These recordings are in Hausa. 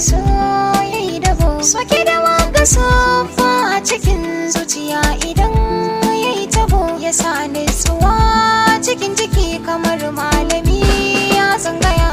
so yayi dabo. Soke da wanga sofa a cikin zuciya idan yayi tabo, ya sa nutsuwa cikin jiki kamar malami ya tsangaya.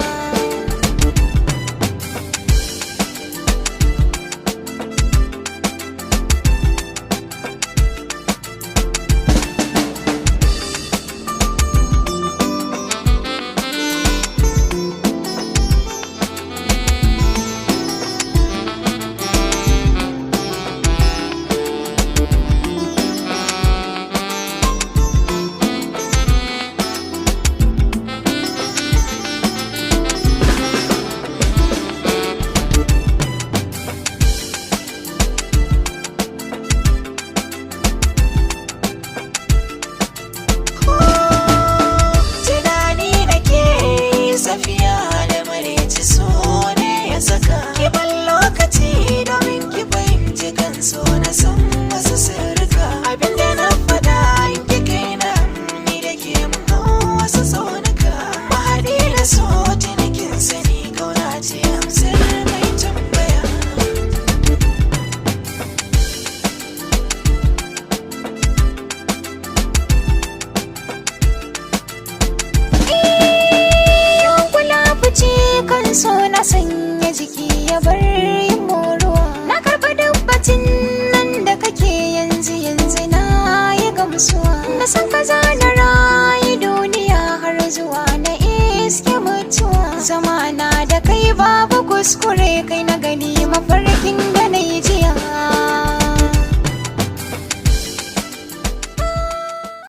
So na san wasu sirrika, abinda na faɗa in ki kaina ni da ke mun wasu tsaunuka. Mahaɗi na so tunikin sani kauna ce amsar mai tambaya. Yan kula fice kan so na sanya jiki ya bar yin moruwa. Na karɓa dabbacin nan da kake yanzu na yi gamsuwa. Na san ka na rayu duniya har zuwa na iske mutuwa. Zama na da kai babu kuskure, kai na gani mafarkin